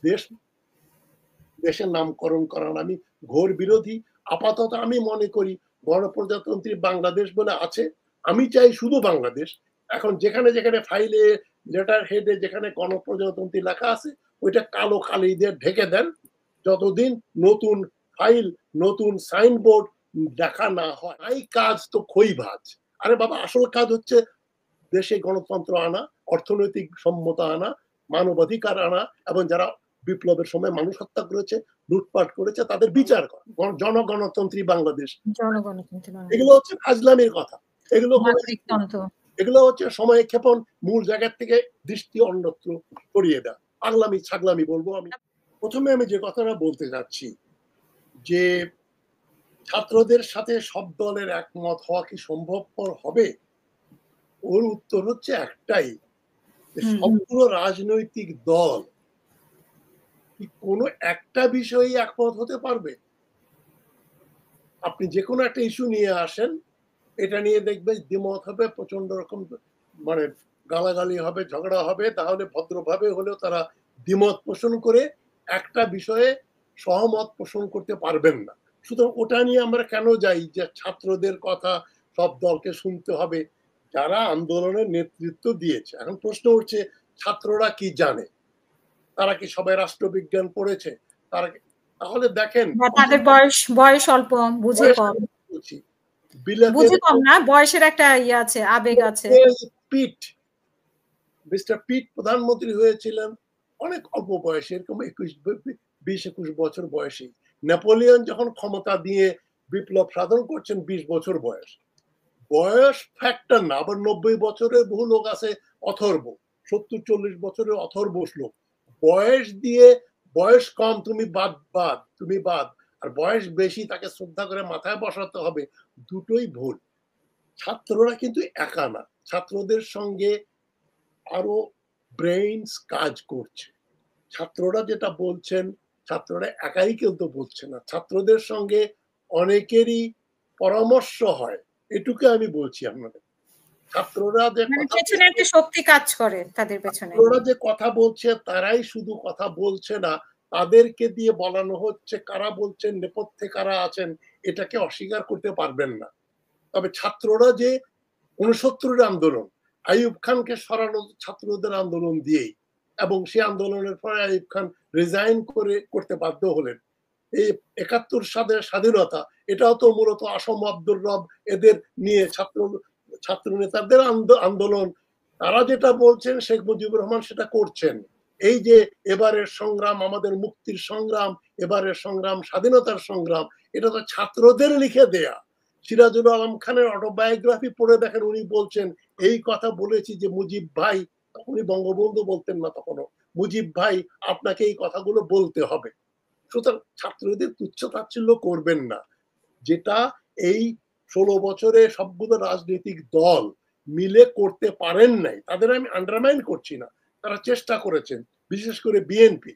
দেশ দেশের নামকরণ করার আমি ঘোর বিরোধী। আপাতত আমি মনে করি গণপ্রজাতন্ত্রী বাংলাদেশ বলে আছে। আমি চাই শুধু বাংলাদেশ। এখন যেখানে, যেখানে ফাইলে লেটার হেডে যেখানে গণপ্রজাতন্ত্রী লেখা আছে ওইটা কালো কালি দিয়ে ঢেকে দেন। যতদিন নতুন ফাইল, নতুন সাইনবোর্ড দেখা না হয়। এই কাজ তো খইভাজ। আরে বাবা আসল কাজ হচ্ছে দেশে গণতন্ত্র আনা, অর্থনৈতিক সম্মতা আনা, মানবাধিকার আনা এবং যারা বিপ্লবের সময় মানুষ হত্যা করেছে, লুটপাট করেছে তাদের বিচার করা। জনগণতন্ত্রী বাংলাদেশ। এগুলো হচ্ছে ফাজলামির কথা। এগুলো এগুলো হচ্ছে সময় ক্ষেপণ, মূল জায়গার থেকে দৃষ্টি অন্যত্র সরিয়ে দেয়। পাগলামি ছাগলামি বলবো আমি। প্রথমে আমি যে কথাটা বলতে যাচ্ছি যে ছাত্রদের সাথে সব দলের একমত হওয়া কি সম্ভবপর হবে? ওর উত্তর হচ্ছে একটাই, সবগুলো রাজনৈতিক দল কি কোনো একটা বিষয়ে একমত হতে পারবে? আপনি যে কোনো একটা ইস্যু নিয়ে আসেন, এটা নিয়ে দেখবে দ্বিমত হবে, প্রচন্ড রকম মানে গালাগালি হবে, ঝগড়া হবে, তাহলে ভদ্রভাবে হলেও তারা দ্বিমত পোষণ করে একটা বিষয়ে সহমত পোষণ করতে পারবেন না। সুতরাং ওটা নিয়ে আমরা কেন যাই যে ছাত্রদের কথা সব দলকে শুনতে হবে? যারা আন্দোলনের নেতৃত্ব দিয়েছে, এখন প্রশ্ন উঠছে ছাত্ররা কি জানে? তারা কি সবাই রাষ্ট্রবিজ্ঞান পড়েছে? তারা তাহলে দেখেন তাদের বয়স অল্প, বুঝে কম। বুঝে কম না, বয়সের একটা ইয়ে আছে, আবেগ আছে। পিট, মিস্টার পিট প্রধানমন্ত্রী হয়েছিলেন অনেক অল্প বয়সে, এরকম 20-21 বছর বয়সী। নেপোলিয়ন যখন ক্ষমতা দিয়ে বিপ্লব সাধন করছেন 20 বছর বয়স। বয়স ফ্যাক্টর না। আবার 90 বছরের বহু লোক আছে অথর্ব, 70-40 বছরের অথর্ব লোক। বয়স দিয়ে বয়স কম তুমি বাদ, আর বয়স বেশি তাকে শ্রদ্ধা করে মাথায় বসাতে হবে, দুটোই ভুল। ছাত্ররা কিন্তু একা না, ছাত্রদের সঙ্গে আরো ব্রেইনস কাজ করছে। ছাত্ররা যেটা বলছেন, ছাত্ররা একাই কিন্তু বলছে না, ছাত্রদের সঙ্গে অনেকেরই পরামর্শ হয়। এটুকু আমি বলছি আপনাদের। ছাত্ররা যে পেছনে একটা শক্তি কাজ করে তাদের পেছনে। ছাত্ররা যে কথা বলছে তারাই শুধু কথা বলছে না, তাদেরকে দিয়ে বলানো হচ্ছে কারা বলছেন, নেপথ্যে কারা আছেন, এটাকে অস্বীকার করতে পারবেন না। তবে ছাত্ররা যে 69 আন্দোলন, আইয়ুব খানকে সরানো ছাত্রদের আন্দোলন দিয়েই, এবং সেই আন্দোলনের পরে আইয়ুব খান রিজাইন করতে বাধ্য হলেন। এই 71 সালের স্বাধীনতা, এটাও তো মূলত আসম আব্দুর রব এদের নিয়ে ছাত্র নেতাদের আন্দোলন। তারা যেটা বলছেন শেখ মুজিবুর রহমান সেটা করছেন। এই যে এবারের সংগ্রাম আমাদের মুক্তির সংগ্রাম, এবারের সংগ্রাম স্বাধীনতার সংগ্রাম, এটা তো ছাত্রদের লিখে দেয়া। সিরাজুল আলম খানের অটোবায়োগ্রাফি পড়ে দেখেন, উনি বলছেন এই কথা বলেছি যে মুজিব ভাই, উনি বঙ্গবন্ধু বলতেন না তখনও, মুজিব ভাই আপনাকে এই কথাগুলো বলতে হবে। সুতরাং ছাত্রদের তুচ্ছ তাচ্ছিল্য করবেন না। যেটা এই 16 বছরে সবগুলো রাজনৈতিক দল মিলে করতে পারেন নাই, তাদের আমি আন্ডারমাইন করছি না, তারা চেষ্টা করেছেন, বিশেষ করে বিএনপি,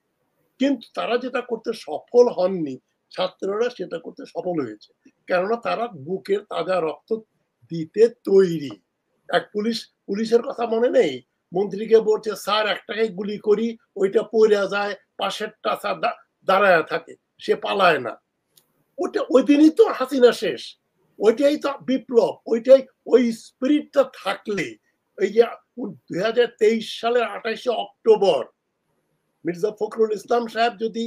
কিন্তু তারা যেটা করতে সফল হননি, ছাত্ররা সেটা করতে সফল হয়েছে। কেননা তারা বুকের তাজা রক্ত দিতে তৈরি। এক পুলিশের কথা মনে নেই, মন্ত্রীকে বলছে স্যার একটাকে গুলি করি, ওইটা পড়ে যায়, পাশেরটা স্যার দাঁড়ায় থাকে, সে পালায় না। ওই দিনই তো হাসিনা শেষ। ওইটাই তো বিপ্লব, ওইটাই ওই স্পিরিটটা থাকলে, এই যে 2023 সালের 28 অক্টোবর মির্জা ফখরুল ইসলাম সাহেব যদি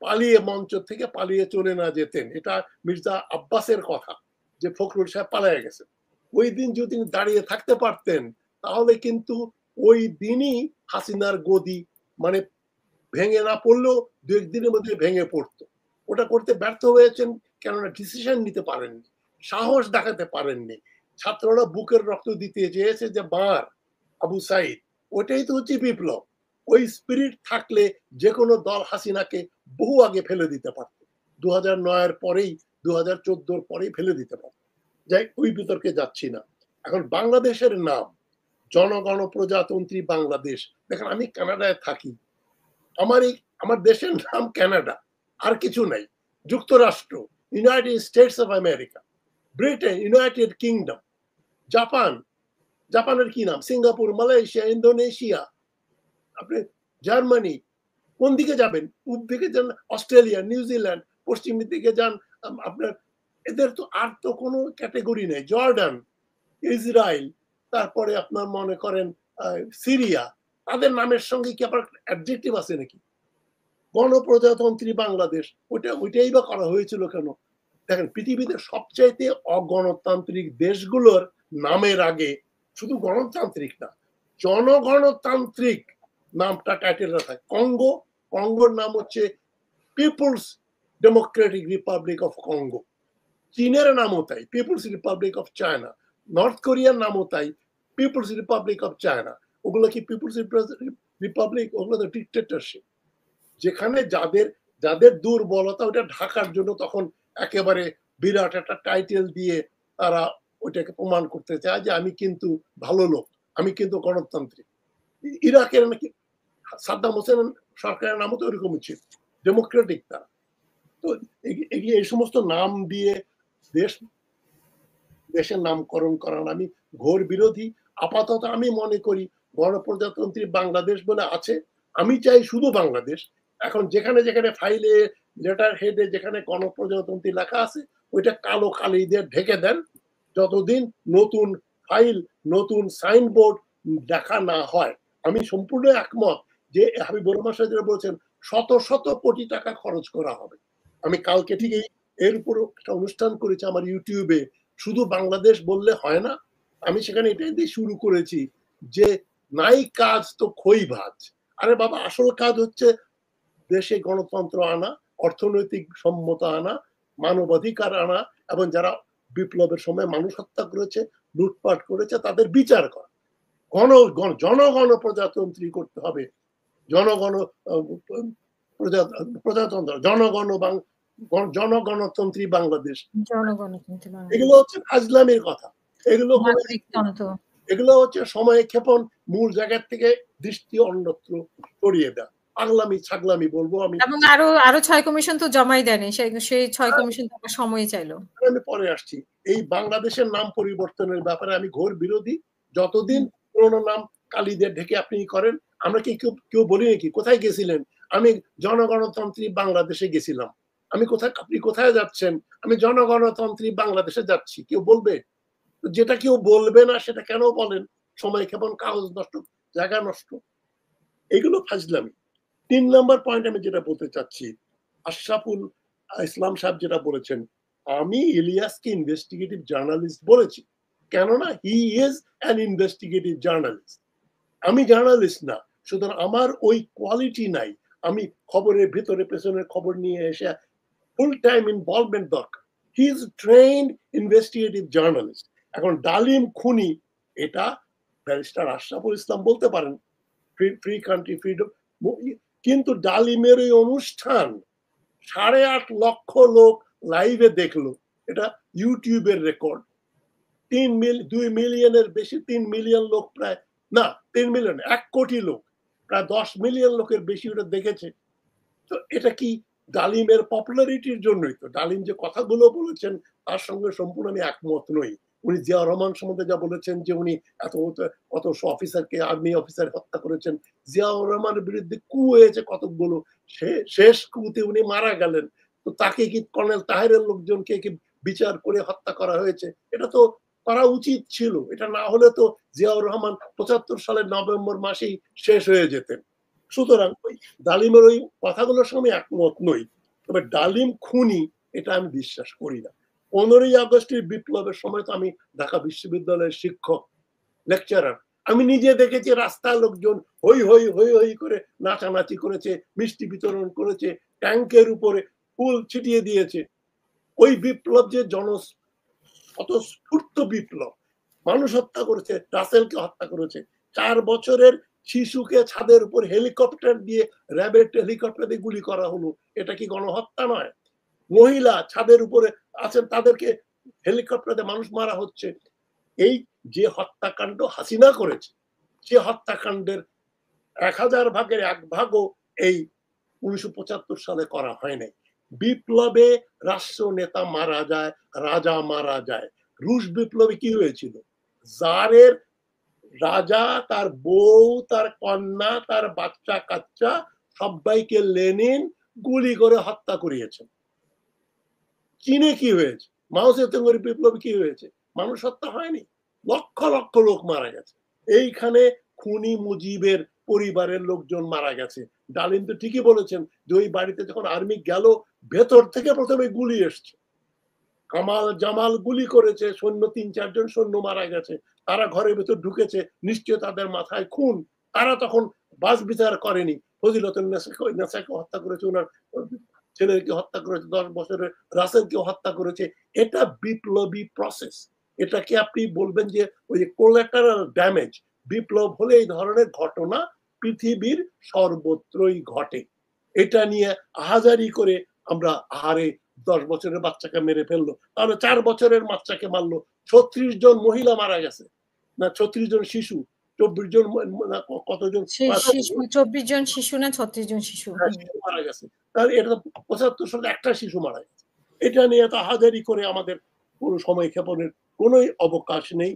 পালিয়ে মঞ্চ থেকে পালিয়ে চলে না যেতেন, এটা মির্জা আব্বাসের কথা যে ফখরুল সাহেব পালিয়ে গেছেন, ওই দিন যদি দাঁড়িয়ে থাকতে পারতেন তাহলে কিন্তু ওই দিনই হাসিনার গদি মানে ভেঙে না পড়লেও 2 দিনের মধ্যে ভেঙে পড়তো। ওটা করতে ব্যর্থ হয়েছেন কেননা ডিসিশন নিতে পারেননি, সাহস দেখাতে পারেননি। ছাত্ররা বুকের রক্ত দিতে চেয়েছে যে মার আবু সাইদ, ওটাই তো হচ্ছে বিপ্লব। ওই স্পিরিট থাকলে যে কোনো দল হাসিনাকে বহু আগে ফেলে দিতে পারত, 2009 পরেই, 2014 পরেই ফেলে দিতে পারত। যাই, ওই বিতর্কে যাচ্ছি না। এখন বাংলাদেশের নাম জনগণপ্রজাতন্ত্রী বাংলাদেশ। দেখেন আমি কানাডায় থাকি, আমার দেশের নাম কানাডা, আর কিছু নাই। যুক্তরাষ্ট্র, United states of America, Britain, United kingdom, জাপানের কি নাম, সিঙ্গাপুর, মালয়েশিয়া, ইন্দোনেশিয়া, আপনি জার্মানি, কোন দিকে যাবেন? পূব দিকে যান অস্ট্রেলিয়া, নিউজিল্যান্ড, পশ্চিম দিকে যান আপনার, এদের তো আর তো কোনো ক্যাটেগরি নেই। জর্ডান, ইসরায়েল, তারপরে আপনার মনে করেন সিরিয়া, তাদের নামের সঙ্গে কি আবার অ্যাডজেক্টিভ আছে নাকি? গণপ্রজাতন্ত্রী বাংলাদেশ, ওইটাই বা করা হয়েছিল কেন? দেখেন পৃথিবীতে সবচাইতে অগণতান্ত্রিক দেশগুলোর নামের আগে শুধু গণতান্ত্রিক না, জনগণতান্ত্রিক নামটা টাইটেলটা থাকে। কঙ্গোর নাম হচ্ছে people's democratic republic of Congo. চীনের নামও তাই, people's republic of China. North কোরিয়ার নামও তাই, পিপলস রিপাবলিক অফ চায়না। ওগুলো কি পিপলস রিপাবলিক? ওগুলো তো ডিক্টেটরশিপ। যেখানে যাদের দুর্বলতা ওটা ঢাকার জন্য তখন একেবারে বিরাট একটা টাইটেল দিয়ে তারা ওইটাকে প্রমাণ করতে চায় যে আমি কিন্তু ভালো লোক, আমি কিন্তু গণতান্ত্রিক। ইরাকের নাকি সাদ্দাম হোসেন সরকারের নামও তো ওরকমই ছিল, ডেমোক্রেটিক তারা। তো এই সমস্ত নাম দিয়ে দেশের নামকরণ করার আমি ঘোর বিরোধী। আপাতত আমি মনে করি গণপ্রজাতন্ত্রী বাংলাদেশ বলে আছে, আমি চাই শুধু বাংলাদেশ। এখন যেখানে যেখানে ফাইলে, লেটার হেডে যেখানে গণপ্রজাতন্ত্রী লেখা আছে ওইটা কালো কালি দিয়ে ঢেকে দেন, যতদিন নতুন ফাইল, নতুন সাইনবোর্ড দেখা না হয়। আমি সম্পূর্ণ একমত যে হাবিবুর রহমান সাহেব যেটা বলছেন, শত শত কোটি টাকা খরচ করা হবে। আমি কালকে ঠিক এর উপর একটা অনুষ্ঠান করেছি আমার ইউটিউবে, শুধু বাংলাদেশ বললে হয় না। আমি সেখানে এটাই দিয়ে শুরু করেছি যে নাই কাজ তো খই ভাজ। আরে বাবা, আসল কাজ হচ্ছে দেশে গণতন্ত্র আনা, অর্থনৈতিক সম্মত আনা, মানবাধিকার আনা, এবং যারা বিপ্লবের সময় মানুষ হত্যা করেছে, লুটপাট করেছে তাদের বিচার করা। জনগণ প্রজাতন্ত্রী করতে হবে, জনগণ প্রজাতন্ত্র, জনগণতন্ত্রী বাংলাদেশ। এগুলো হচ্ছে ফাজলামির কথা। এগুলো হচ্ছে সময় ক্ষেপণ, মূল জায়গা থেকে দৃষ্টি অন্যত্র সরিয়ে দেয়। পাগলামি ছাগলামি বলবো আমি। এবং আরো 6 কমিশন তো জমাই দেয়নি, সেই 6 কমিশন তো সময় চাইলো। আমি পরে আসছি। এই বাংলাদেশের নাম পরিবর্তনের ব্যাপারে আমি ঘোর বিরোধী। যতদিন পুরোনো নাম কালি দিয়ে ঢেকে আপনি করেন, আমরা কি কেউ বলি নাকি কোথায় গেছিলেন? আমি জনগণতন্ত্রী বাংলাদেশে গেছিলাম। আপনি কোথায় যাচ্ছেন? আমি জনগণতন্ত্রী বাংলাদেশে যাচ্ছি। কেউ বলবে? যেটা কেউ বলবে না সেটা কেন বলেন? সময় ক্ষেপণ, কাগজ নষ্ট, জায়গা নষ্ট, এগুলো ফাজলামি। 3 নম্বর পয়েন্ট আমি যেটা বলতে চাচ্ছি, আশরাফুল ইসলাম সাহেব যেটা বলেছেন, আমি ইলিয়াসকে ইনভেস্টিগেটিভ জার্নালিস্ট বলেছি, কেননা he is an investigative journalist. আমি জার্নালিস্ট না, সুতরাং আমার ওই কোয়ালিটি নাই। আমি খবরের ভেতরে পেছনের খবর নিয়ে এসে ফুল টাইম ইনভলভমেন্ট দরকার। He is trend investigative journalist. এখন ডালিম খুনি, এটা ব্যারিস্টার আশরাফুল ইসলাম বলতে পারেন, ফ্রি কান্ট্রি, ফ্রিডম, কিন্তু ডালিমের ওই অনুষ্ঠান 8.5 লক্ষ লোক লাইভে দেখলো, এটা ইউটিউবের রেকর্ড। 2 মিলিয়নের বেশি, 3 মিলিয়ন লোক, প্রায় না 3 মিলিয়ন, 1 কোটি লোক, প্রায় 10 মিলিয়ন লোকের বেশি ওটা দেখেছে। তো এটা কি ডালিমের পপুলারিটির জন্যই? তো ডালিম যে কথাগুলো বলেছেন তার সঙ্গে সম্পূর্ণ আমি একমত নই। উনি জিয়াউর রহমান সম্বন্ধে যা বলেছেন যে উনি কত অফিসারকে, আর্মি অফিসার হত্যা করেছেন, জিয়াউর রহমানের বিরুদ্ধে কু হয়েছে কতগুলো, শেষ কুতে উনি মারা গেলেন, তো তাকে কি কর্নেল তাহেরের লোকজনকে কি বিচার করে হত্যা করা হয়েছে? এটা তো করা উচিত ছিল। এটা না হলে তো জিয়াউর রহমান 75 সালের নভেম্বর মাসেই শেষ হয়ে যেতেন। সুতরাং ওই ডালিমের ওই কথাগুলোর সঙ্গে একমত নই। তবে ডালিম খুনি এটা আমি বিশ্বাস করি না। 15ই আগস্টের বিপ্লবের সময় তো আমি ঢাকা বিশ্ববিদ্যালয়ের শিক্ষক, লেকচারার। আমি নিজে দেখেছি রাস্তায় লোকজন হই হই হই হই করে নাচানাচি করেছে, মিষ্টি বিতরণ করেছে, ট্যাঙ্কের উপরে ফুল ছিটিয়ে দিয়েছে। ওই বিপ্লব যে স্বতঃস্ফূর্ত বিপ্লব, মানুষ হত্যা করেছে, রাসেলকে হত্যা করেছে, 4 বছরের শিশুকে ছাদের উপর হেলিকপ্টার দিয়ে, র্যাবের হেলিকপ্টার দিয়ে গুলি করা হলো, এটা কি গণহত্যা নয়? মহিলা ছাদের উপরে আছেন, তাদেরকে হেলিকপ্টার দিয়ে মানুষ মারা হচ্ছে। এই যে হত্যাকাণ্ড হাসিনা করেছে, সে হত্যাকাণ্ডের 1000 ভাগের 1 ভাগও এই 1975 সালে করা হয় নাই। বিপ্লবে রাষ্ট্র নেতা মারা যায়, রাজা মারা যায়। রুশ বিপ্লবে কি হয়েছিল? জারের রাজা, তার বউ, তার কন্যা, তার বাচ্চা কাচ্চা সবাইকে লেনিন গুলি করে হত্যা করিয়েছেন। চীনে কি হয়েছে? মাও জেতুংয়ের বিপ্লবে কি হয়েছে? মানুষ হত্যা হয়নি, লক্ষ লক্ষ লোক মারা গেছে। এইখানে খুনি মুজিবের পরিবারের লোকজন মারা গেছে। ডালিম তো ঠিকই বলেছেন যে ওই বাড়িতে যখন আর্মি গেল ভেতর থেকে প্রথমে গুলি এসছে। কামাল জামাল গুলি করেছে, সৈন্য ৩-৪ জন সৈন্য মারা গেছে। তারা ঘরের ভেতর ঢুকেছে, নিশ্চয় তাদের মাথায় খুন। তারা তখন বাছ বিচার করেনি। ফজিলতুন নেসাকে হত্যা করেছে, ওনার ছেলেকে হত্যা করেছে, ১০ বছরের রাসেলকে হত্যা করেছে। এটা বিপ্লবী প্রসেস। এটাকে আপনি বলবেন যে ওই যে কোলাটারাল ড্যামেজ। বিপ্লব হলে এই ধরনের ঘটনা পৃথিবীর সর্বত্রই ঘটে। এটা নিয়ে আহাজারি করে আমরা আহারে ১০ বছরের বাচ্চাকে মেরে ফেললো, তাহলে ৪ বছরের বাচ্চাকে মারলো, ৩৬ জন মহিলা মারা গেছে, না ৩৬ জন শিশু, ২৪ জন না কতজন ২৪ জন শিশু না ৩৬ জন শিশু মারা গেছে। তাহলে এটা ৭৫ সালে একটা শিশু মারা গেছে। এটা নিয়ে তো আহাজারি করে আমাদের কোনো সময় ক্ষেপণের কোনো অবকাশ নেই।